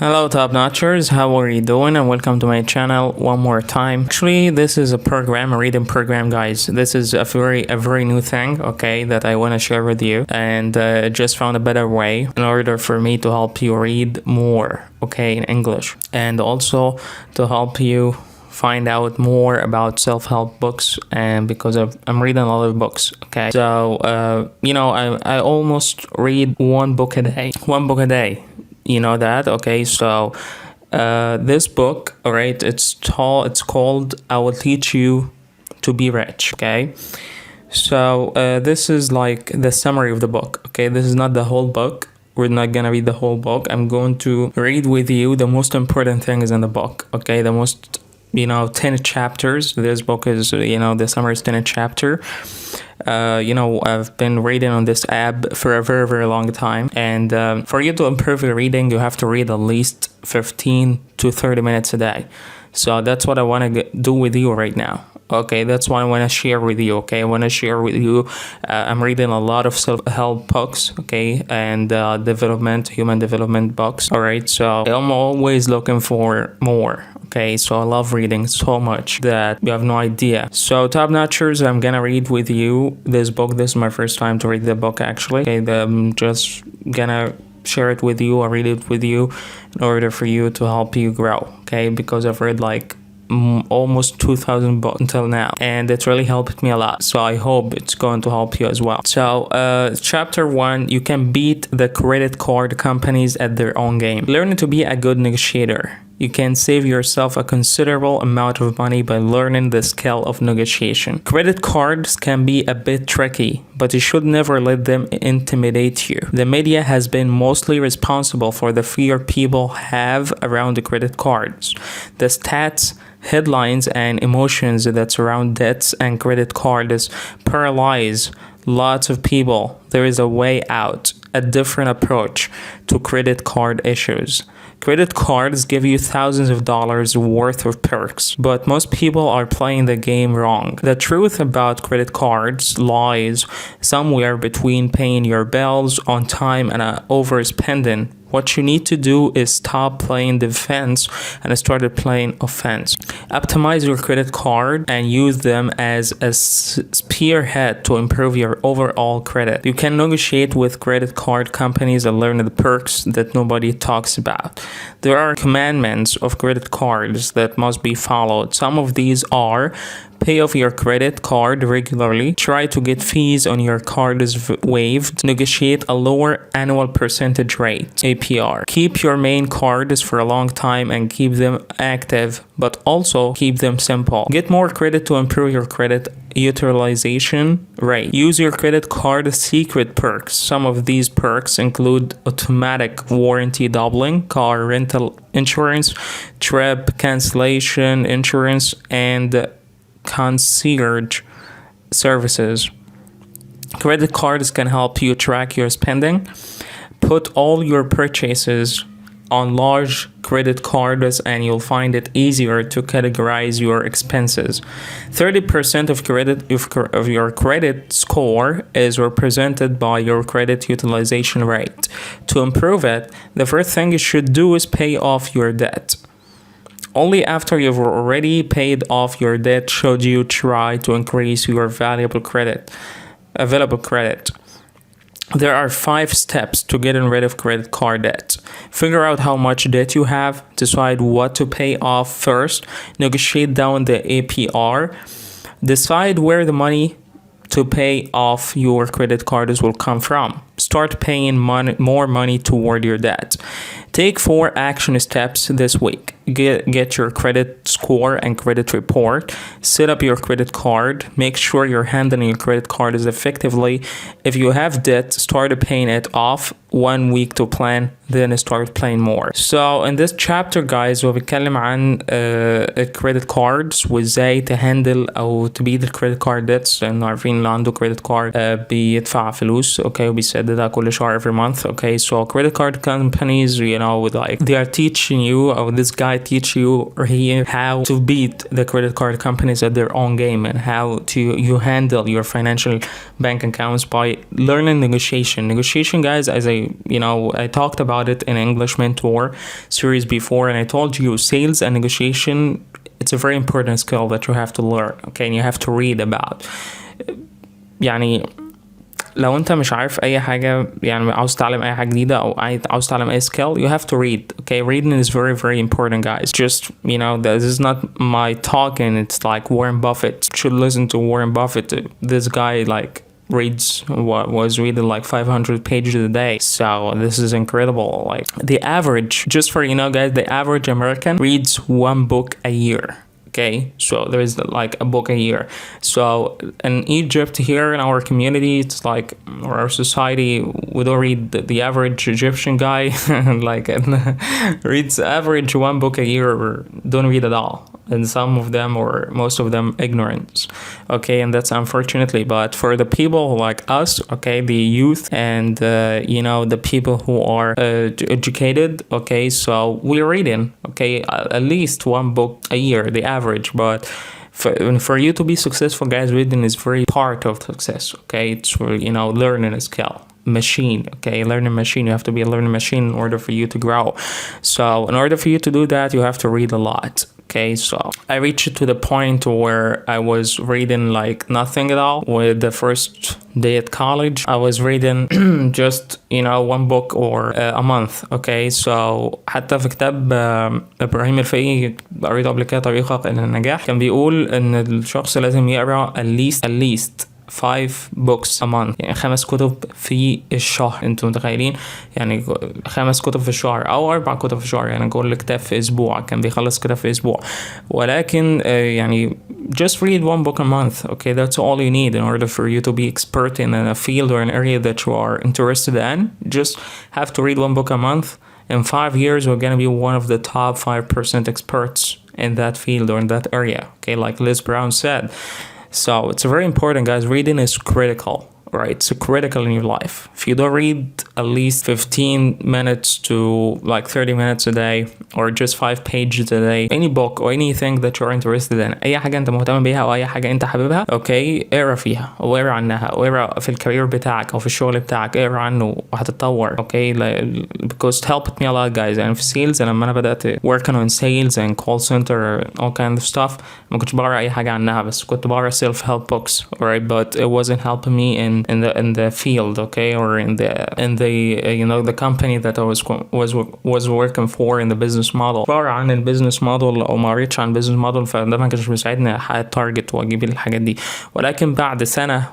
Hello top notchers, how are you doing, and welcome to my channel one more time. Actually, this is a reading program, guys. This is a very new thing, okay, that I want to share with you, and just found a better way in order for me to help you read more, okay, in English, and also to help you find out more about self-help books. And because I'm reading a lot of books, okay, so I almost read one book a day. You know that, okay? So this book, all right, it's called I Will Teach You to Be Rich, okay? So this is like the summary of the book, okay? This is not the whole book. We're not gonna read the whole book. I'm going to read with you the most important things in the book, okay? The most 10 chapters. This book is, the summary is 10 chapter. I've been reading on this app for a very long time, and for you to improve your reading, you have to read at least 15 to 30 minutes a day. So that's what I want to do with you right now. Okay, that's what I want to share with you. Okay, I want to share with you. I'm reading a lot of self-help books. Okay, and human development books. All right, so I'm always looking for more. Okay, so I love reading so much that you have no idea. So top notchers, I'm gonna read with you this book. This is my first time to read the book, actually. Okay, I'm just gonna share it with you or read it with you in order for you to help you grow. Okay, because I've read like almost 2,000 books until now, and it really helped me a lot, so I hope it's going to help you as well. So chapter 1, you can beat the credit card companies at their own game. Learn to be a good negotiator. You can save yourself a considerable amount of money by learning the skill of negotiation. Credit cards can be a bit tricky, but you should never let them intimidate you. The media has been mostly responsible for the fear people have around the credit cards. The stats, headlines, and emotions that surround debts and credit cards paralyze lots of people. There is a way out, a different approach to credit card issues. Credit cards give you thousands of dollars worth of perks, but most people are playing the game wrong. The truth about credit cards lies somewhere between paying your bills on time and overspending. What you need to do is stop playing defense and start playing offense. Optimize your credit card and use them as a spearhead to improve your overall credit. You can negotiate with credit card companies and learn the perks that nobody talks about. There are commandments of credit cards that must be followed. Some of these are: pay off your credit card regularly. Try to get fees on your cards waived. Negotiate a lower annual percentage rate, APR. Keep your main cards for a long time and keep them active, but also keep them simple. Get more credit to improve your credit utilization rate. Use your credit card secret perks. Some of these perks include automatic warranty doubling, car rental insurance, trip cancellation insurance, and concierge services. Credit cards can help you track your spending. Put all your purchases on large credit cards and you'll find it easier to categorize your expenses. 30% of your credit score is represented by your credit utilization rate. To improve it, the first thing you should do is pay off your debt. Only after you've already paid off your debt should you try to increase your available credit. There are 5 steps to getting rid of credit card debt. Figure out how much debt you have. Decide what to pay off first. Negotiate down the APR. Decide where the money to pay off your credit cards will come from. Start paying more money toward your debt. Take 4 action steps this week. Get your credit score and credit report. Set up your credit card. Make sure you're handling your credit card as effectively. If you have debt, start paying it off. 1 week to plan, then start paying more. So in this chapter, guys, هو بيتكلم عن credit cards وازاي تهندل او تبيد الكريدت كارد debts. لانه عارفين اللي عنده credit card بيدفع فلوس، okay، وبيسددها كل شهر every month. Okay, so credit card companies, with like, they are teaching you, or this guy teach you here how to beat the credit card companies at their own game, and how to you handle your financial bank accounts by learning negotiation, guys. As I talked about it in English Mentor series before, and I told you sales and negotiation, it's a very important skill that you have to learn, okay, and you have to read about. يعني لو انت مش عارف اي حاجة، يعني عاوز تتعلم اي حاجة جديدة او عاوز تتعلم اي skill, you have to read. Okay, reading is very very important, guys. Just, this is not my talking, it's like Warren Buffett. You should listen to Warren Buffett. This guy reads what was reading 500 pages a day, so this is incredible. Like the average, just for guys, the average American reads one book a year. Okay, so there is a book a year. So in Egypt, here in our community, it's or our society, we don't read the average Egyptian guy reads average one book a year, or don't read at all, and some of them or most of them ignorance. Okay, and that's unfortunately. But for the people like us, okay, the youth and the people who are educated, okay, so we're reading, okay, at least one book a year, the average. But for you to be successful, guys, reading is very part of success. Okay, it's learning a skill machine. Okay, learning machine. You have to be a learning machine in order for you to grow. So in order for you to do that, you have to read a lot. Okay, so I reached to the point where I was reading nothing at all. With the first day at college, I was reading just one book or a month. Okay, so حتى في كتاب إبراهيم الفقي قريته قبل كده، طريقة إلى النجاح، كان بيقول إن الشخص لازم يقرأ at least 5 books a month، يعني 5 كتب في الشهر. انتوا متخيلين؟ يعني 5 كتب في الشهر او 4 كتب في الشهر، يعني كل كتاب في اسبوع، كان بيخلص كتاب في اسبوع. ولكن يعني just read one book a month. Okay, that's all you need in order for you to be expert in a field or an area that you are interested in. Just have to read one book a month. In 5 years, we're going to be one of the top 5% experts in that field or in that area. Okay, like Liz Brown said. So it's very important, guys. Reading is critical, right? It's critical in your life. If you don't read at least 15 minutes to 30 minutes a day, or just 5 pages a day, any book or anything that you're interested in, اي حاجة انت مهتم بيها او اي حاجة انت حاببها، اوكي، اقرا فيها او اقرا عنها او اقرا في الكارير بتاعك او في الشغل بتاعك، اقرا عنه وهتتطور. اوكي، because it helped me a lot, guys. يعني في sales، لما انا بدأت working on sales and call center all kind of stuff، ما كنتش بقرا اي حاجة عنها، بس كنت بقرا self help books, right? But it wasn't helping me in the field, okay, or in the the company that I was working for in the business model. بقرا عن البيزنس موديل او ما قريتش عن البيزنس موديل، فده ما كانش بيساعدني احقق التارجت واجيب الحاجات دي. ولكن بعد سنه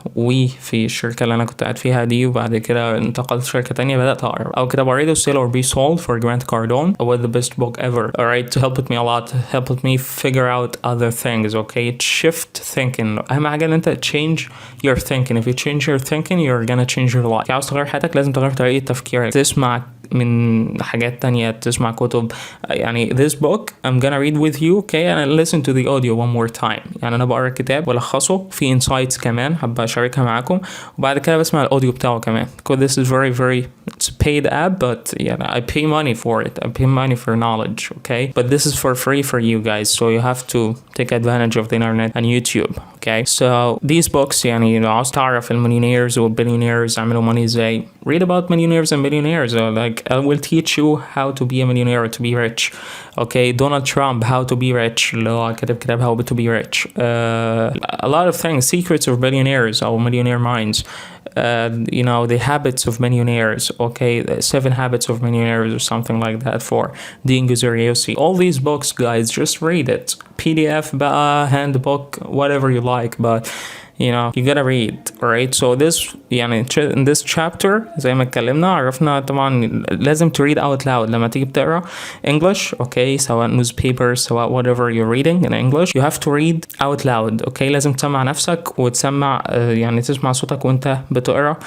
في الشركه اللي انا كنت قاعد فيها دي، وبعد كده انتقلت شركه تانية، بدات اقرا او كده بريده Sell or Be Sold for Grant Cardone. It was the best book ever, alright, to help me a lot, helped me figure out other things. Okay, shift thinking. اهم حاجه ان انت change your thinking. If you change your thinking, you're gonna change your life. عاوز تغير حياتك لازم تغير طريقه تفكيرك، تسمع من حاجات تانية، تسمع كتب. يعني this book I'm gonna read with you, okay, and I listen to the audio one more time. يعني أنا بقرأ الكتاب ولخصه، في insights كمان حابة أشاركها معاكم، وبعد كده بسمع الأوديو بتاعه كمان. Because this is very it's a paid app, but I pay money for it. I pay money for knowledge, okay? But this is for free for you guys, so you have to take advantage of the internet and YouTube, okay? So these books، يعني عاوز تعرف المليونيرز والبillionaires عملوا money ازاي، read about millionaires and billionaires. I will teach you how to be a millionaire, to be rich. Okay, Donald Trump, how to be rich. كتاب how to be rich. A lot of things, secrets of billionaires or millionaire minds. The habits of millionaires. Okay, 7 habits of millionaires or something like that for Dean Guzariosi. All these books, guys, just read it. PDF, handbook, whatever you like, but you gotta read, alright? So this in this chapter زي ما اتكلمنا عرفنا طبعا لازم to read out loud لما تيجي بتقرا English, okay, سواء newspapers سواء whatever you're reading in English, you have to read out loud, okay. لازم تسمع نفسك وتسمع تسمع صوتك وانت بتقرا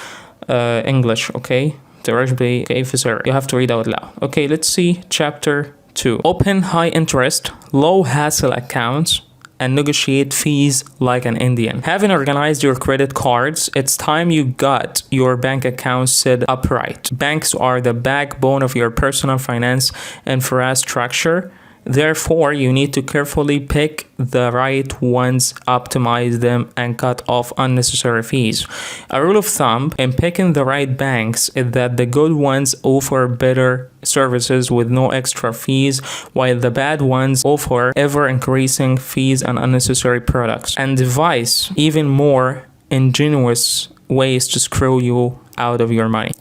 English, okay. You have to read out loud. Okay, let's see chapter 2. Open high interest, low hassle accounts and negotiate fees like an Indian. Having organized your credit cards, it's time you got your bank accounts set up right. Banks are the backbone of your personal finance infrastructure. Therefore, you need to carefully pick the right ones, optimize them, and cut off unnecessary fees. A rule of thumb in picking the right banks is that the good ones offer better services with no extra fees, while the bad ones offer ever increasing fees and unnecessary products, and devise even more ingenious ways to screw you out of your money.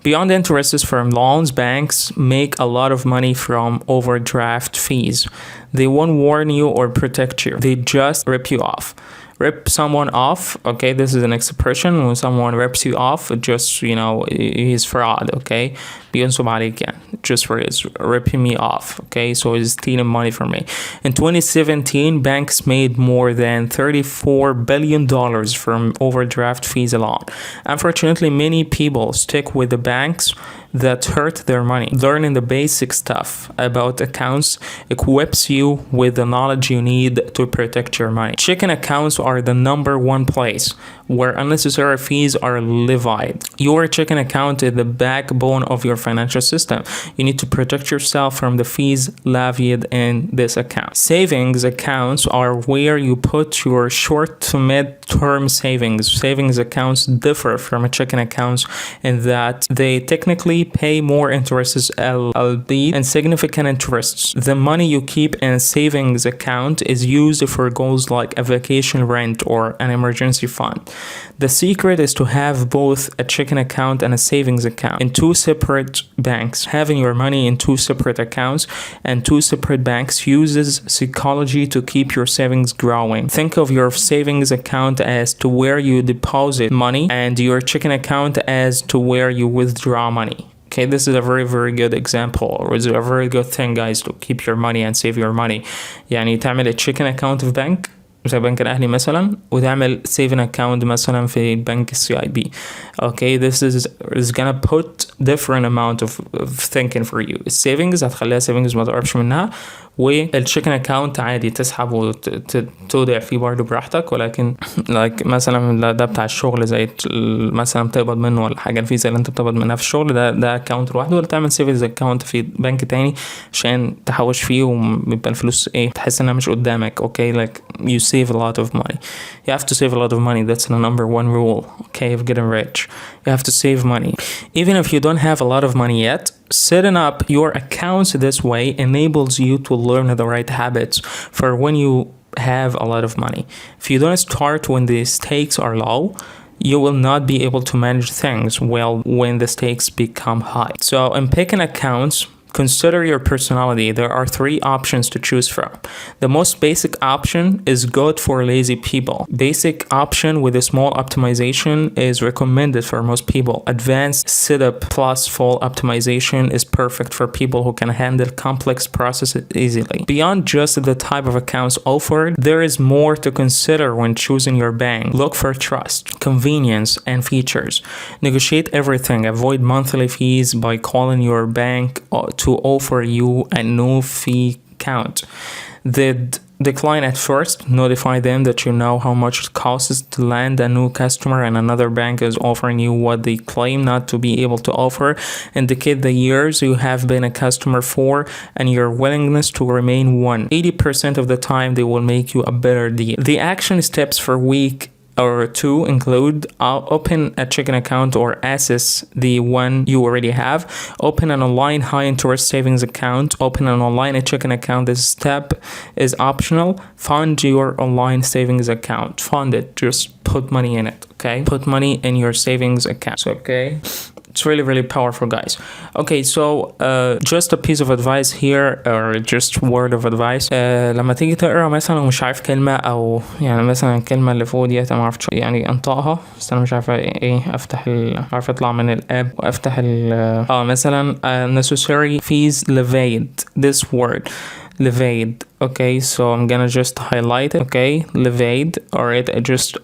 Beyond interests from loans, banks make a lot of money from overdraft fees. They won't warn you or protect you. They just rip you off. Rip someone off, okay, this is an expression. When someone rips you off, just, he's fraud, okay. بينصب عليك يعني, just for his ripping me off, okay, so he's stealing money from me. In 2017, banks made more than $34 billion from overdraft fees alone. Unfortunately, many people stick with the banks that hurt their money. Learning the basic stuff about accounts equips you with the knowledge you need to protect your money. Checking accounts are the number one place where unnecessary fees are levied. Your checking account is the backbone of your financial system. You need to protect yourself from the fees levied in this account. Savings accounts are where you put your short to mid-term savings. Savings accounts differ from a checking accounts in that they technically pay more interests, albeit insignificant interests. The money you keep in a savings account is used for goals like a vacation rent or an emergency fund. The secret is to have both a checking account and a savings account in two separate banks. Having your money in two separate accounts and two separate banks uses psychology to keep your savings growing. Think of your savings account as to where you deposit money and your checking account as to where you withdraw money. Okay, this is a very, very good example, or is a very good thing, guys, to keep your money and save your money. يعني تعمل a checking account في بنك زي بنك الأهلي مثلا, وتعمل saving account مثلا في بنك CIB. Okay, this is gonna put different amount of thinking for you. السيفنجز هتخليها savings ما تقربش منها, والشيكن اكاونت عادي تسحب وتودع فيه برضه براحتك, ولكن like مثلا ده بتاع الشغل زي مثلا بتقبض منه ولا حاجه, الفيزا اللي انت بتقبض منها في الشغل ده اكاونت لوحده, ولا تعمل سيفنجز اكاونت في بنك تاني عشان تحوش فيه ويبقى الفلوس تحس انها مش قدامك. Okay, like you save a lot of money. You have to save a lot of money. That's the number one rule, okay, of getting rich. You have to save money. Even if you don't have a lot of money yet, setting up your accounts this way enables you to learn the right habits for when you have a lot of money. If you don't start when the stakes are low, you will not be able to manage things well when the stakes become high. So in picking accounts, consider your personality. There are three options to choose from. The most basic option is good for lazy people. Basic option with a small optimization is recommended for most people. Advanced setup plus full optimization is perfect for people who can handle complex processes easily. Beyond just the type of accounts offered, there is more to consider when choosing your bank. Look for trust, convenience, and features. Negotiate everything. Avoid monthly fees by calling your bank to offer you a no fee account. Decline at first. Notify them that you know how much it costs to land a new customer and another bank is offering you what they claim not to be able to offer. Indicate the years you have been a customer for and your willingness to remain one. 80% of the time they will make you a better deal. The action steps for week or two include open a checking account or access the one you already have. Open an online high interest savings account. Open an online checking account. This step is optional. Fund your online savings account. Fund it. Just put money in it. Okay, put money in your savings account. Okay. It's really, really powerful, guys. Okay, so just a piece of advice here, or just word of advice. لما تيجي تقرا مثلا ومش عارف كلمة, أو يعني مثلا الكلمة اللي فوق ديت أنا معرفش يعني أنطقها, بس أنا مش عارف أفتح عارف أطلع من الآب وأفتح مثلا necessary fees levied. This word levied. Okay, so I'm gonna just highlight it. Okay, levied. Alright,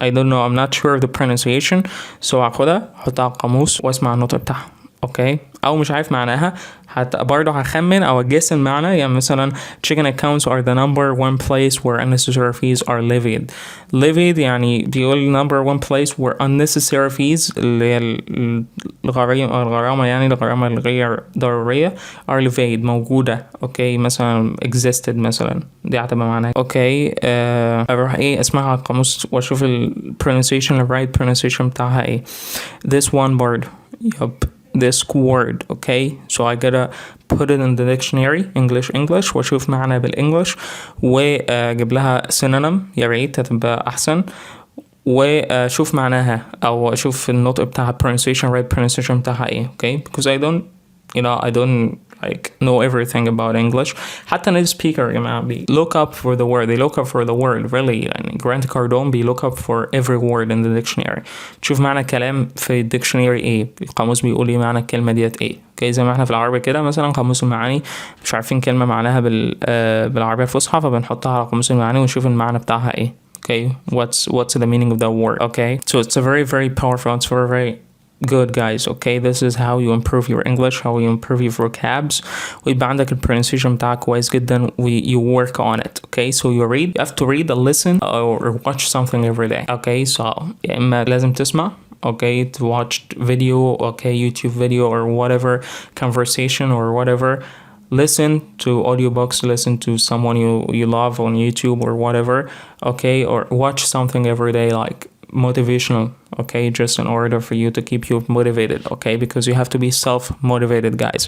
I don't know, I'm not sure of the pronunciation, so هاخدها احطها على القاموس واسمع النطق بتاعها. اوكي، او مش عارف معناها، حتى برضه هخمن او اجس المعنى. يعني مثلا chicken accounts are the number one place where unnecessary fees are levied يعني بيقول number one place where unnecessary fees اللي هي الغرامة، يعني الغرامة الغير ضرورية are levied موجودة. اوكي، مثلا existed مثلا، دي هتبقى معناها. اوكي، اروح ايه اسمعها على القاموس واشوف ال pronunciation ال right pronunciation بتاعها ايه. This one word. Yup. This word. Okay, so I gotta put it in the dictionary English واشوف معنى بالانجلش واجيب لها synonym، يا ريت هتبقى احسن، واشوف معناها او اشوف النطق بتاعها pronunciation right pronunciation بتاعها ايه. Okay, because I don't like know everything about English. حتى native speaker يا جماعة look up for the word, they look up for the word really. يعني Grant Cardone look up for every word in the dictionary. تشوف معنى كلام في الديكشنري ايه، القاموس بيقول ايه معنى الكلمة ديت ايه. اوكي، زي ما احنا في العربي كده مثلا قاموس المعاني مش عارفين كلمة معناها بالعربية الفصحى، فبنحطها على قاموس المعاني ونشوف المعنى بتاعها ايه. Okay, what's the meaning of that word. Okay, so it's a very powerful, it's very good guys. Okay, this is how you improve your English, how you improve your vocabs. ويبقى عندك pronunciation بتاعك كويس جدا you work on it. Okay, so you have to read or listen or watch something every day. Okay, so يا إما لازم تسمع، okay, to watch video, okay, YouTube video or whatever, conversation or whatever. Listen to audiobooks, listen to someone you love on YouTube or whatever. Okay, or watch something every day like motivational, okay, just in order for you to keep you motivated. Okay, because you have to be self-motivated, guys.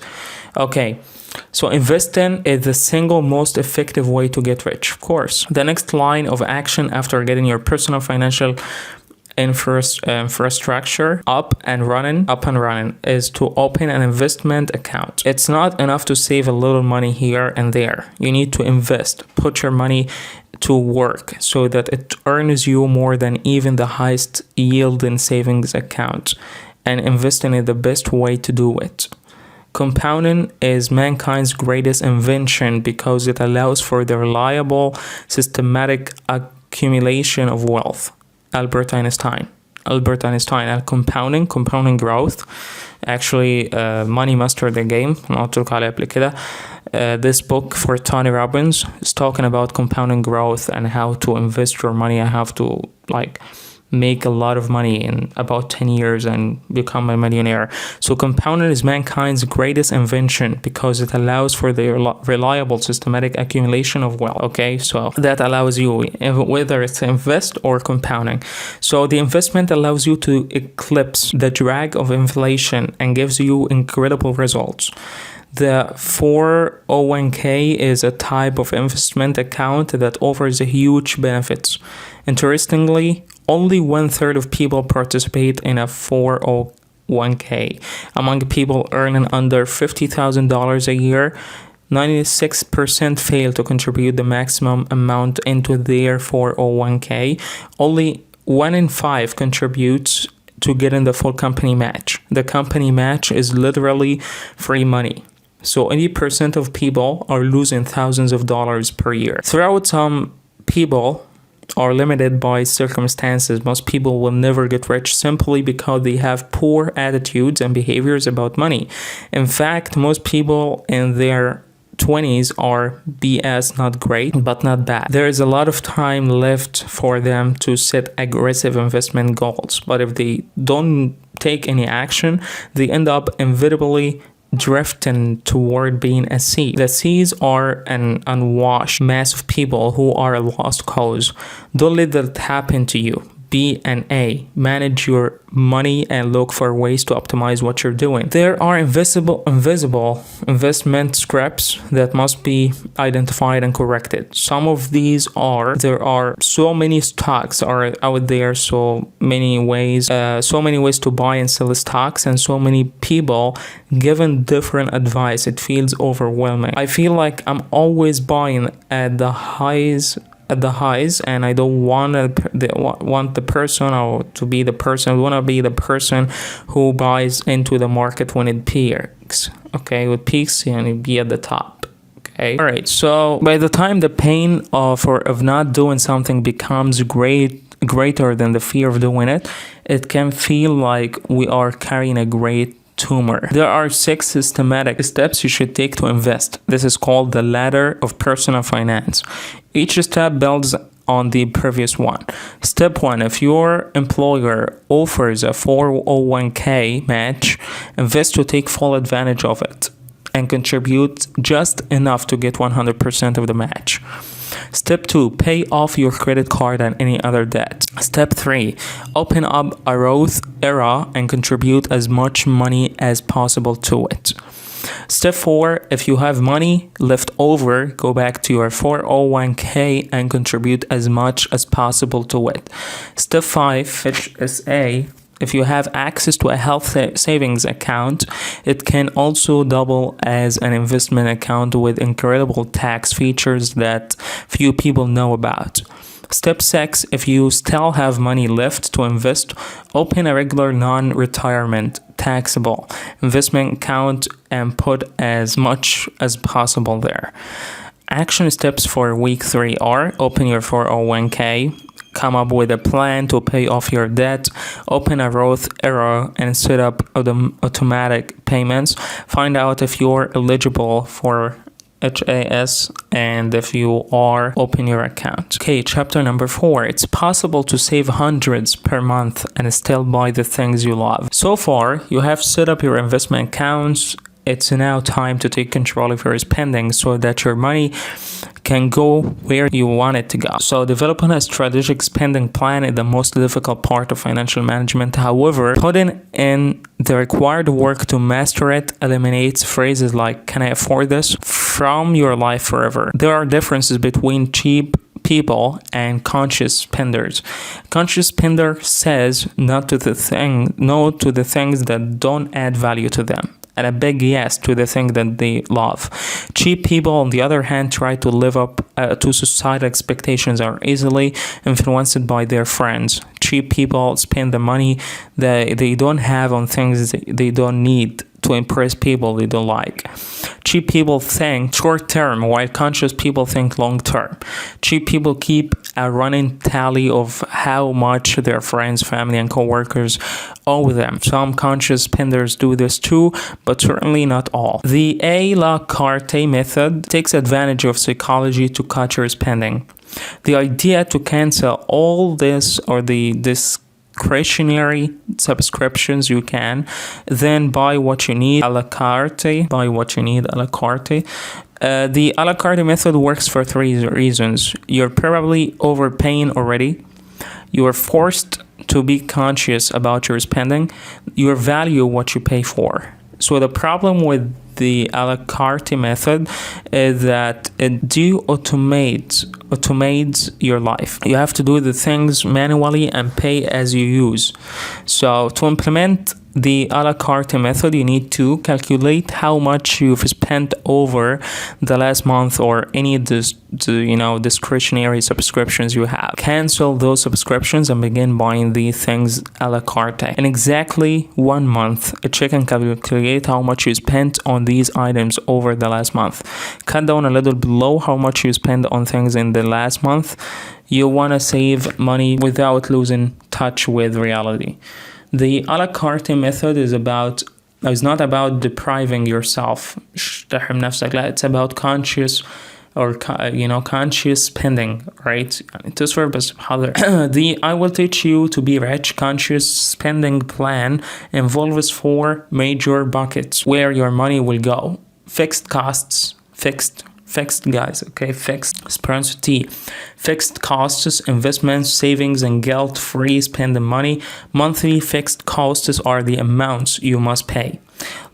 Okay, so investing is the single most effective way to get rich, of course. The next line of action after getting your personal financial infrastructure up and running is to open an investment account. It's not enough to save a little money here and there. You need to invest, put your money to work so that it earns you more than even the highest yielding savings account, and investing is the best way to do it. Compounding is mankind's greatest invention because it allows for the reliable, systematic accumulation of wealth. Albert Einstein, compounding growth. Actually, Money Master the Game, قلت عليه قبل كده. This book for Tony Robbins is talking about compounding growth and how to invest your money and how to make a lot of money in about 10 years and become a millionaire. So compounding is mankind's greatest invention because it allows for the reliable systematic accumulation of wealth. Okay, so that allows you, whether it's invest or compounding. So the investment allows you to eclipse the drag of inflation and gives you incredible results. The 401k is a type of investment account that offers a huge benefits. Interestingly, only 1/3 of people participate in a 401k. Among people earning under $50,000 a year, 96% fail to contribute the maximum amount into their 401k. Only 1 in 5 contributes to getting the full company match. The company match is literally free money. So 80% of people are losing thousands of dollars per year. Throughout, some people are limited by circumstances. Most people will never get rich simply because they have poor attitudes and behaviors about money. In fact, most people in their 20s are BS, not great, but not bad. There is a lot of time left for them to set aggressive investment goals. But if they don't take any action, they end up inevitably drifting toward being a sea. The seas are an unwashed mass of people who are a lost cause. Don't let that happen to you. Be an A. Manage your money and look for ways to optimize what you're doing. There are invisible investment scripts that must be identified and corrected. Some of these are, there are so many stocks are out there, so many ways to buy and sell stocks, and so many people giving different advice. It feels overwhelming. I feel like I'm always buying at the highs, and I don't want the person or to be the person. I want to be the person who buys into the market when it peaks. Okay, with peaks and be at the top. Okay, all right. So by the time the pain of not doing something becomes greater than the fear of doing it, it can feel like we are carrying a great tumor. There are 6 systematic steps you should take to invest. This is called the ladder of personal finance. Each step builds on the previous one. Step 1, if your employer offers a 401k match, invest to take full advantage of it and contribute just enough to get 100% of the match. Step 2, pay off your credit card and any other debt. Step 3, open up a Roth IRA and contribute as much money as possible to it. Step 4, if you have money left over, go back to your 401k and contribute as much as possible to it. Step 5, HSA. If you have access to a health savings account, it can also double as an investment account with incredible tax features that few people know about. Step 6, if you still have money left to invest, open a regular non-retirement taxable investment account and put as much as possible there. Action steps for week 3 are: open your 401k, come up with a plan to pay off your debt, open a Roth IRA and set up automatic payments, find out if you're eligible for HAS, and if you are, open your account. Okay, chapter number 4. It's possible to save hundreds per month and still buy the things you love. So far, you have set up your investment accounts. It's now time to take control of your spending so that your money can go where you want it to go. So developing a strategic spending plan is the most difficult part of financial management. However, putting in the required work to master it eliminates phrases like, "Can I afford this?" from your life forever. There are differences between cheap people and conscious spenders. Conscious spender says no to the things that don't add value to them, and a big yes to the thing that they love. Cheap people, on the other hand, try to live up to societal expectations, are easily influenced by their friends. Cheap people spend the money that they don't have on things they don't need to impress people they don't like. Cheap people think short term, while conscious people think long term. Cheap people keep a running tally of how much their friends, family, and coworkers owe them. Some conscious spenders do this too, but certainly not all. The A La Carte Method takes advantage of psychology to cut your spending. The idea to cancel all this or the discretionary subscriptions you can, then buy what you need a la carte. The a la carte method works for 3 reasons. You're probably overpaying already. You are forced to be conscious about your spending. You value what you pay for. So the problem with the a la carte method is that it automates your life. You have to do the things manually and pay as you use. So to implement the a la carte method, you need to calculate how much you've spent over the last month or any discretionary subscriptions you have. Cancel those subscriptions and begin buying the things a la carte. In exactly 1 month, check and calculate how much you spent on these items over the last month. Cut down a little below how much you spent on things in the last month. You want to save money without losing touch with reality. The a la carte method is not about depriving yourself. It's about conscious spending, right? The I will teach you to be rich conscious spending plan involves 4 major buckets where your money will go. Fixed costs, fixed costs, investments, savings, and guilt-free spending money. Monthly fixed costs are the amounts you must pay,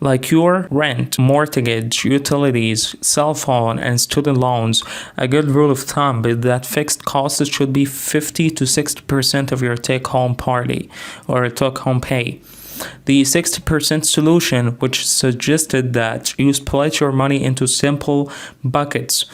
like your rent, mortgage, utilities, cell phone, and student loans. A good rule of thumb is that fixed costs should be 50 to 60% of your take-home pay. The 60% solution, which suggested that you split your money into simple buckets,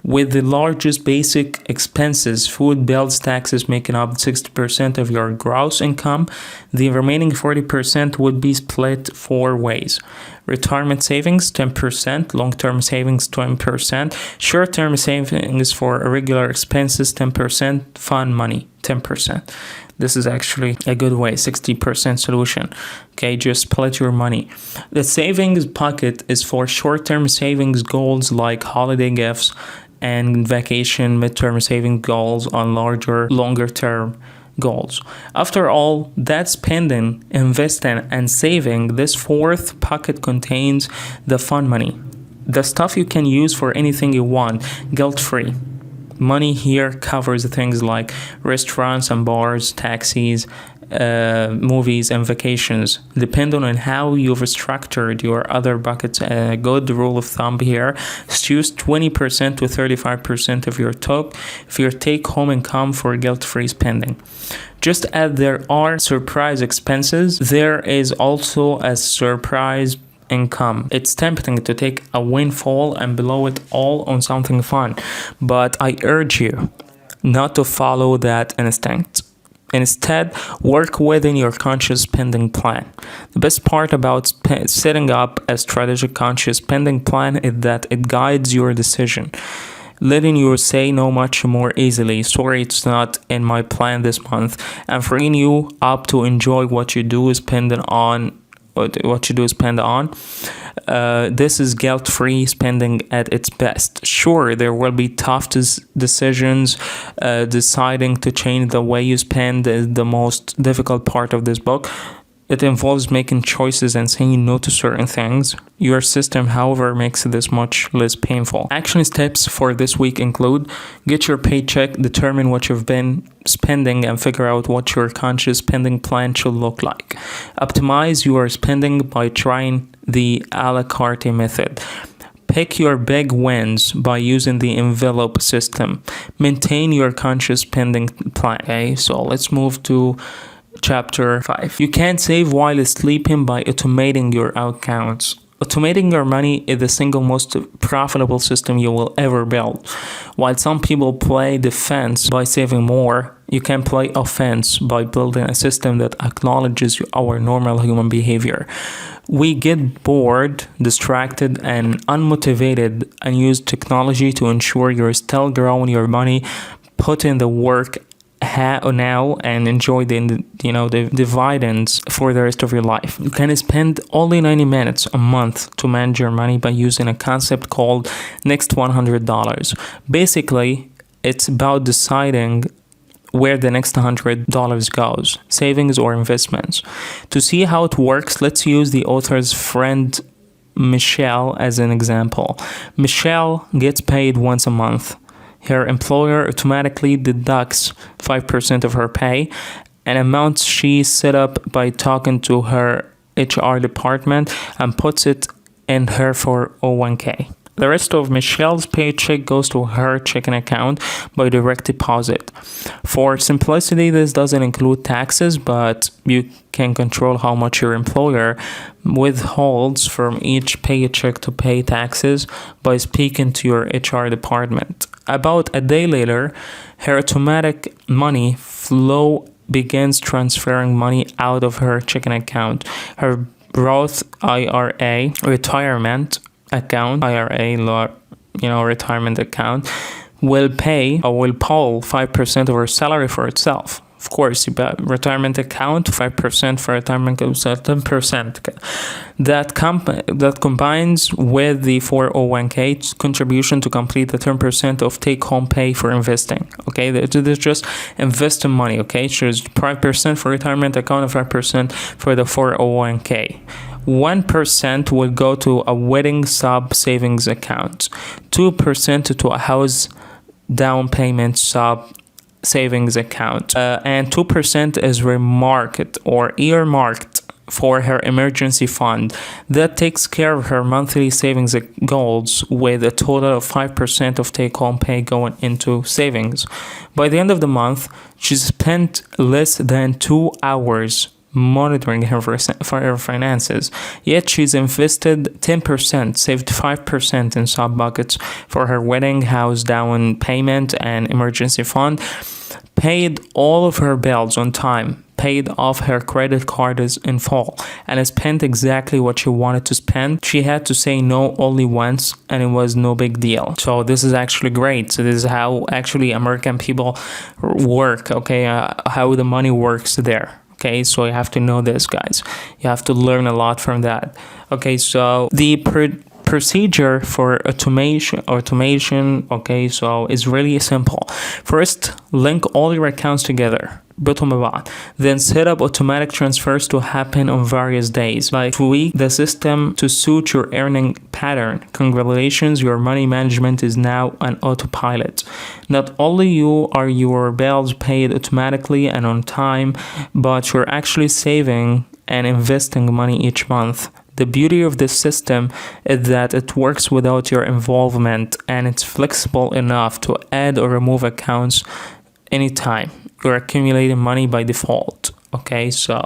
with the largest basic expenses, food, bills, taxes making up 60% of your gross income. The remaining 40% would be split 4 ways. Retirement savings, 10%. Long-term savings, 20%. Short-term savings for regular expenses, 10%. Fund money, 10%. This is actually a good way, 60% solution. Okay, just split your money. The savings pocket is for short-term savings goals like holiday gifts and vacation, midterm saving goals on longer term goals. After all that spending, investing, and saving, this fourth pocket contains the fun money. The stuff you can use for anything you want, guilt-free. Money here covers things like restaurants and bars, taxis, movies, and vacations. Depending on how you've structured your other buckets, a good rule of thumb here is to use 20% to 35% of your take-home income for guilt-free spending. Just as there are surprise expenses, there is also a surprise income. It's tempting to take a windfall and blow it all on something fun, but I urge you not to follow that instinct. Instead, work within your conscious spending plan. The best part about setting up a strategic conscious spending plan is that it guides your decision, letting you say no much more easily. Sorry, it's not in my plan this month, and freeing you up to enjoy what you do spend on. This is guilt-free spending at its best. Sure, there will be tough decisions. Deciding to change the way you spend is the most difficult part of this book. It involves making choices and saying no to certain things. Your system, however, makes this much less painful. Action steps for this week include: get your paycheck, determine what you've been spending, and figure out what your conscious spending plan should look like. Optimize your spending by trying the A La Carte Method. Pick your big wins by using the envelope system. Maintain your conscious spending plan. Okay, so let's move to Chapter 5. You can save while sleeping by automating your accounts. Automating your money is the single most profitable system you will ever build. While some people play defense by saving more, you can play offense by building a system that acknowledges our normal human behavior. We get bored, distracted, and unmotivated and use technology to ensure you're still growing your money. Put in the work now and enjoy the dividends for the rest of your life. You can spend only 90 minutes a month to manage your money by using a concept called next $100. Basically, it's about deciding where the next $100 goes, savings or investments. To see how it works, let's use the author's friend Michelle as an example. Michelle gets paid once a month. Her employer automatically deducts 5% of her pay, an amount she set up by talking to her HR department, and puts it in her 401k. The rest of Michelle's paycheck goes to her checking account by direct deposit. For simplicity, this doesn't include taxes, but you can control how much your employer withholds from each paycheck to pay taxes by speaking to your HR department. About a day later, her automatic money flow begins transferring money out of her checking account. Her Roth IRA retirement account, retirement account, will pull 5% of her salary for itself. Of course, retirement account, 5% for retirement, 10%. That combines with the 401k contribution to complete the 10% of take-home pay for investing. Okay, they're just investing money. Okay, so it's 5% for retirement account and 5% for the 401k. 1% will go to a wedding sub savings account, 2% to a house down payment sub savings account, and 2% is earmarked for her emergency fund that takes care of her monthly savings goals, with a total of 5% of take-home pay going into savings. By the end of the month, she spent less than 2 hours monitoring her finances, yet she's invested 10%, saved 5% in sub buckets for her wedding, house down payment, and emergency fund, paid all of her bills on time, paid off her credit cards in full and spent exactly what she wanted to spend. She had to say no only once and it was no big deal. So this is actually great. So this is how actually American people work, okay, how the money works there. Okay, so you have to know this, guys. You have to learn a lot from that. Okay, so the procedure for automation, okay, so is really simple. First, link all your accounts together. Then set up automatic transfers to happen on various days. Like tweak the system to suit your earning pattern. Congratulations, your money management is now an autopilot. Not only are your bills paid automatically and on time, but you're actually saving and investing money each month. The beauty of this system is that it works without your involvement and it's flexible enough to add or remove accounts anytime. You're accumulating money by default. Okay, so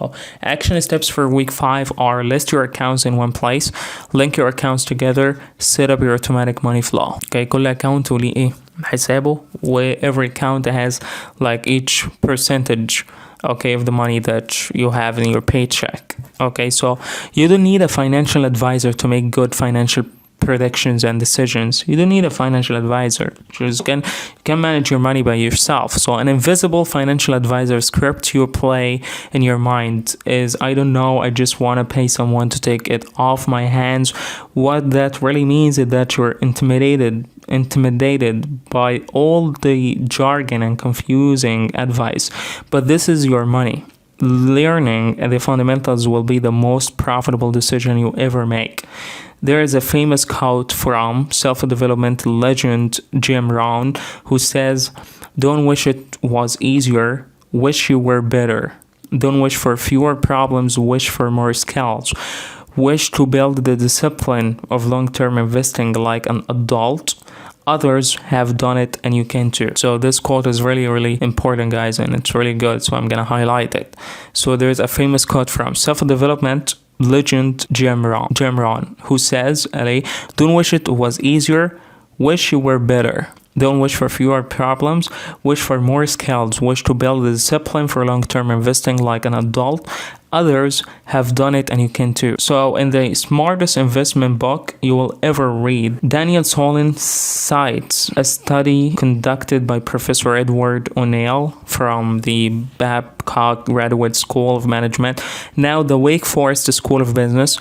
action steps for week 5 are list your accounts in one place, link your accounts together, set up your automatic money flow. Okay, كل account وليه ايه حسابه, where every account has like each percentage, okay, of the money that you have in your paycheck. Okay, so you don't need a financial advisor to make good financial predictions and decisions. You don't need a financial advisor. You can manage your money by yourself. So an invisible financial advisor script you play in your mind is, I don't know, I just want to pay someone to take it off my hands. What that really means is that you're intimidated by all the jargon and confusing advice. But this is your money. Learning the fundamentals will be the most profitable decision you ever make. There is a famous quote from self-development legend Jim Rohn who says, "Don't wish it was easier, wish you were better. Don't wish for fewer problems, wish for more skills. Wish to build the discipline of long-term investing like an adult. Others have done it and you can too." So this quote is really, really important, guys, and it's really good. So I'm going to highlight it. So there's a famous quote from self-development legend Jim Rohn, who says, "Don't wish it was easier, wish you were better. Don't wish for fewer problems, wish for more skills, wish to build the discipline for long-term investing like an adult. Others have done it and you can too." So in the smartest investment book you will ever read, Daniel Solin cites a study conducted by Professor Edward O'Neill from the Babcock Graduate School of Management, now the Wake Forest School of Business.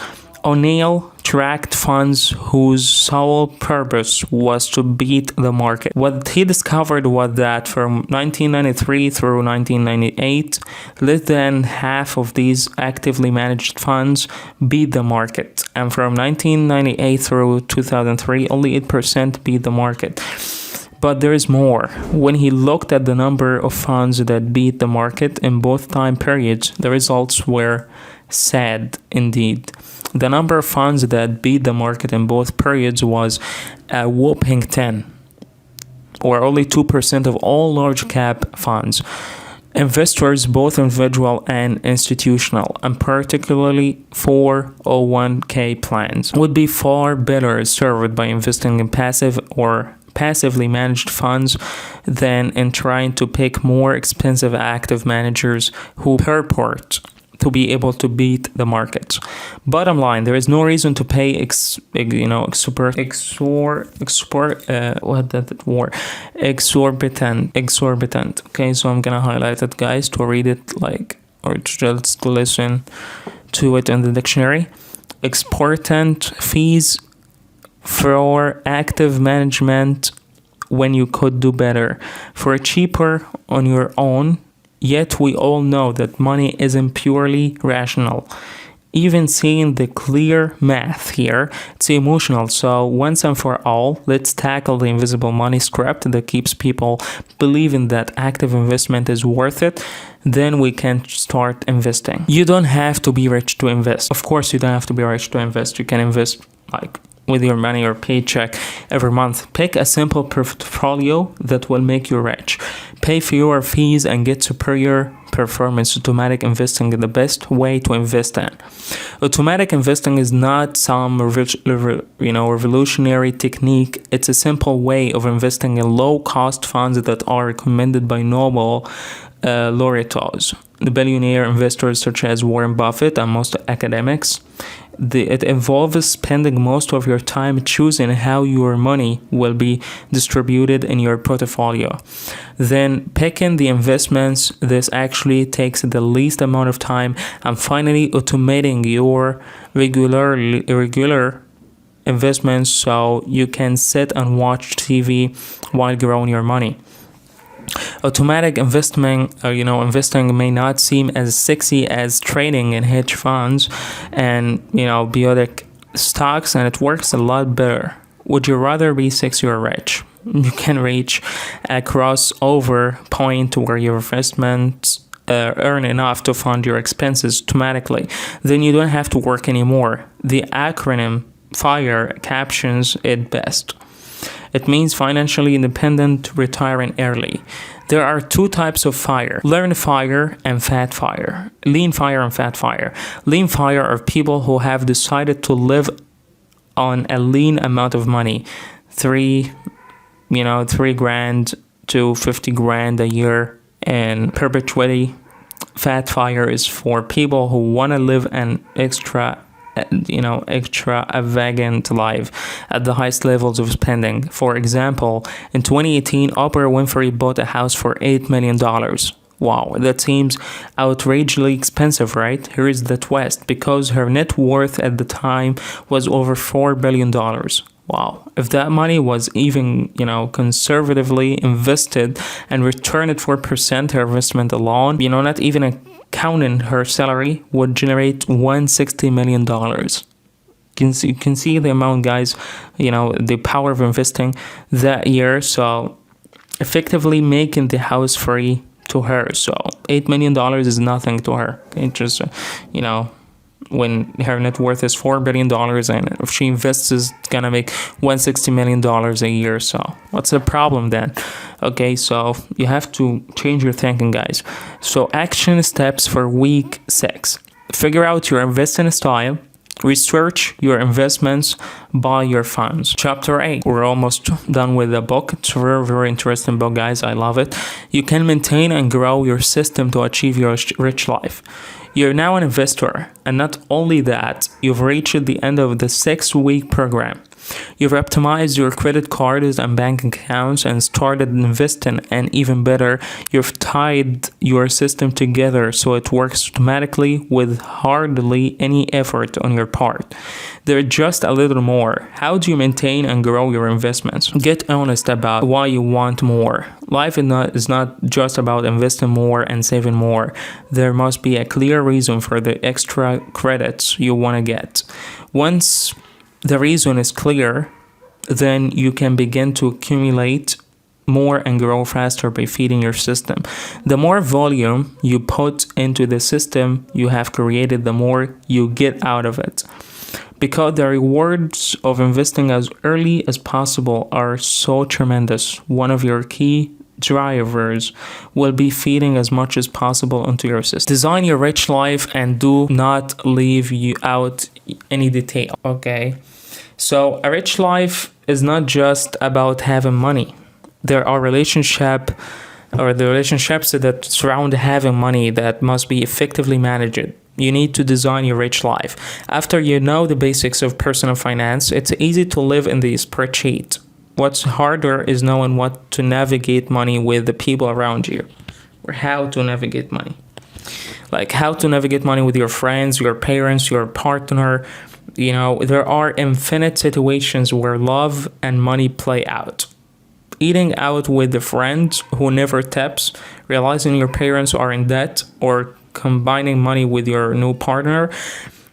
O'Neill tracked funds whose sole purpose was to beat the market. What he discovered was that from 1993 through 1998, less than half of these actively managed funds beat the market. And from 1998 through 2003, only 8% beat the market. But there is more. When he looked at the number of funds that beat the market in both time periods, the results were sad indeed. The number of funds that beat the market in both periods was a whopping 10, or only 2% of all large cap funds. Investors, both individual and institutional, and particularly 401k plans, would be far better served by investing in passive or passively managed funds than in trying to pick more expensive active managers who purport to be able to beat the market. Bottom line, there is no reason to pay exorbitant. Okay, so I'm gonna highlight it, guys, to read it or just listen to it in the dictionary. Exorbitant fees for active management when you could do better, for cheaper on your own. Yet we all know that money isn't purely rational. Even seeing the clear math here, it's emotional. So once and for all, let's tackle the invisible money script that keeps people believing that active investment is worth it. Then we can start investing. You don't have to be rich to invest. Of course, you don't have to be rich to invest. You can invest with your money or paycheck every month. Pick a simple portfolio that will make you rich. Pay fewer fees and get superior performance. Automatic investing is the best way to invest in. Automatic investing is not some revolutionary technique. It's a simple way of investing in low-cost funds that are recommended by Noble laureates, the billionaire investors such as Warren Buffett and most academics. It involves spending most of your time choosing how your money will be distributed in your portfolio. Then picking the investments, this actually takes the least amount of time. And finally, automating your regular investments so you can sit and watch TV while growing your money. Automatic investing may not seem as sexy as trading in hedge funds and periodic stocks, and it works a lot better. Would you rather be sexy or rich? You can reach a crossover point where your investments earn enough to fund your expenses automatically. Then you don't have to work anymore. The acronym FIRE captions it best. It means financially independent, retiring early. There are two types of FIRE: learn FIRE and fat FIRE. Lean FIRE and fat FIRE. Lean FIRE are people who have decided to live on a lean amount of money, $3 grand to $50,000 a year in perpetuity. Fat FIRE is for people who want to live an extravagant life at the highest levels of spending. For example, in 2018, Oprah Winfrey bought a house for $8 million. Wow, that seems outrageously expensive, right? Here is the twist: because her net worth at the time was over $4 billion. Wow, if that money was even, conservatively invested and returned at 4%, her investment alone, not even counting her salary, would generate $160 million. You can see the amount, guys, the power of investing that year. So effectively making the house free to her. So $8 million is nothing to her. It just, when her net worth is $4 billion, and if she invests, it's gonna make $160 million a year. So what's the problem then? Okay, so you have to change your thinking, guys. So action steps for week 6: figure out your investing style, research your investments, buy your funds. Chapter 8, we're almost done with the book. It's a very, very interesting book, guys. I love it. You can maintain and grow your system to achieve your rich life. You're now an investor, and not only that, you've reached the end of the 6-week program. You've optimized your credit cards and bank accounts and started investing, and even better, you've tied your system together so it works automatically with hardly any effort on your part. There's just a little more. How do you maintain and grow your investments? Get honest about why you want more. Life is not just about investing more and saving more. There must be a clear reason for the extra credits you want to get. Once the reason is clear, then you can begin to accumulate more and grow faster by feeding your system. The more volume you put into the system you have created, the more you get out of it. Because the rewards of investing as early as possible are so tremendous, one of your key drivers will be feeding as much as possible into your system. Design your rich life and do not leave you out any detail. Okay, so a rich life is not just about having money. There are relationships that surround having money that must be effectively managed. You need to design your rich life. After you know the basics of personal finance, it's easy to live in the spreadsheet. What's harder is knowing what to navigate money with the people around you, or how to navigate money. Like how to navigate money with your friends, your parents, your partner. There are infinite situations where love and money play out. Eating out with a friend who never tips, realizing your parents are in debt, or combining money with your new partner.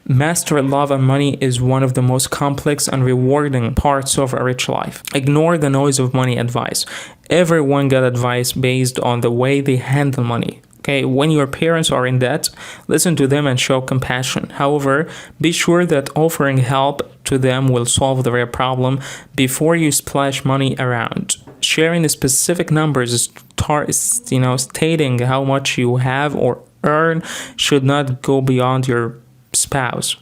Mastering love and money is one of the most complex and rewarding parts of a rich life. Ignore the noise of money advice. Everyone got advice based on the way they handle money. Okay, when your parents are in debt, listen to them and show compassion. However, be sure that offering help to them will solve the real problem before you splash money around. Sharing the specific numbers, stating how much you have or earn should not go beyond your spouse,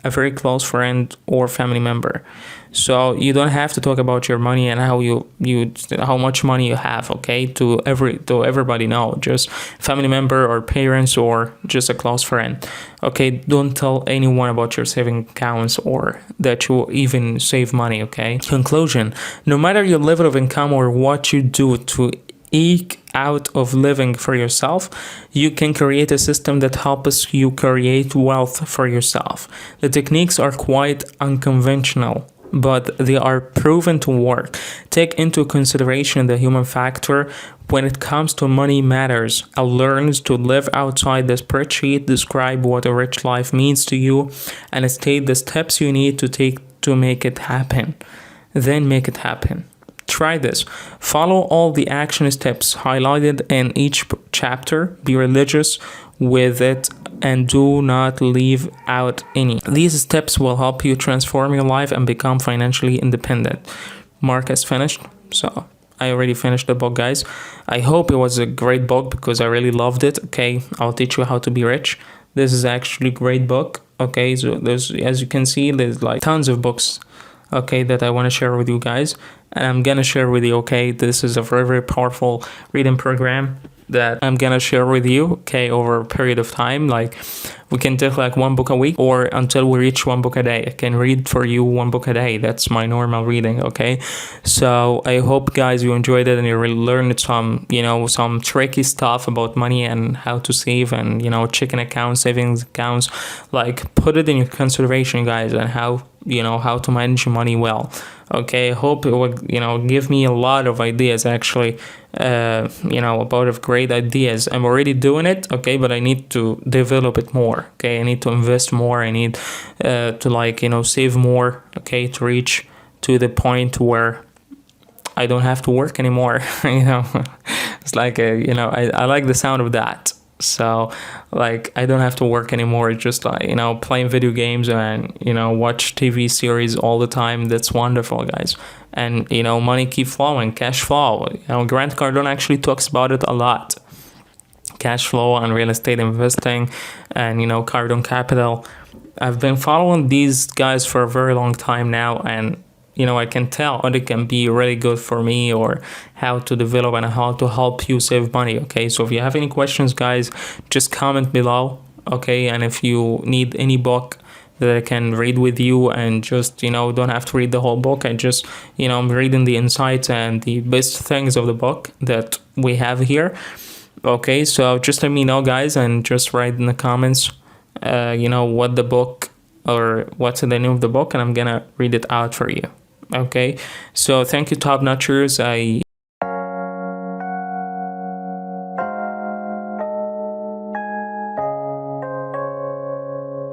a very close friend, or family member. So you don't have to talk about your money and how much money you have, okay, to everybody. No, just family member or parents or just a close friend. Okay, don't tell anyone about your saving accounts or that you even save money, okay? Conclusion: no matter your level of income or what you do to eke out of living for yourself, you can create a system that helps you create wealth for yourself. The techniques are quite unconventional, but they are proven to work. Take into consideration the human factor when it comes to money matters. I learned to live outside the spreadsheet, describe what a rich life means to you, and state the steps you need to take to make it happen. Then make it happen. Try this. Follow all the action steps highlighted in each chapter. Be religious with it and do not leave out any. These steps will help you transform your life and become financially independent. Mark has finished, so I already finished the book, guys. I hope it was a great book because I really loved it. Okay, I'll teach you how to be rich. This is actually a great book. Okay, so there's, as you can see, there's like tons of books, okay, that I want to share with you guys, and I'm gonna share with you. Okay, this is a very, very powerful reading program that I'm gonna share with you, okay, over a period of time. Like, we can take like one book a week or until we reach one book a day. I can read for you one book a day. That's my normal reading, okay? So I hope, guys, you enjoyed it and you really learned some, some tricky stuff about money and how to save and, checking accounts, savings accounts. Like, put it in your consideration, guys, and how to manage your money well. Okay, hope it would, give me a lot of ideas, actually, about of great ideas. I'm already doing it, okay, but I need to develop it more, okay? I need to invest more. I need to save more, okay, to reach to the point where I don't have to work anymore. It's like, I like the sound of that. So like, I don't have to work anymore, just like, playing video games and, watch TV series all the time. That's wonderful, guys. And, money keep flowing, cash flow. Grant Cardone actually talks about it a lot. Cash flow and real estate investing and, Cardone Capital. I've been following these guys for a very long time now, and I can tell it can be really good for me, or how to develop and how to help you save money. Okay, so if you have any questions, guys, just comment below. Okay, and if you need any book that I can read with you and just, don't have to read the whole book, I just, I'm reading the insights and the best things of the book that we have here. Okay, so just let me know, guys, and just write in the comments, what the book or what's the name of the book, and I'm gonna read it out for you. Okay, so thank you, top notchers.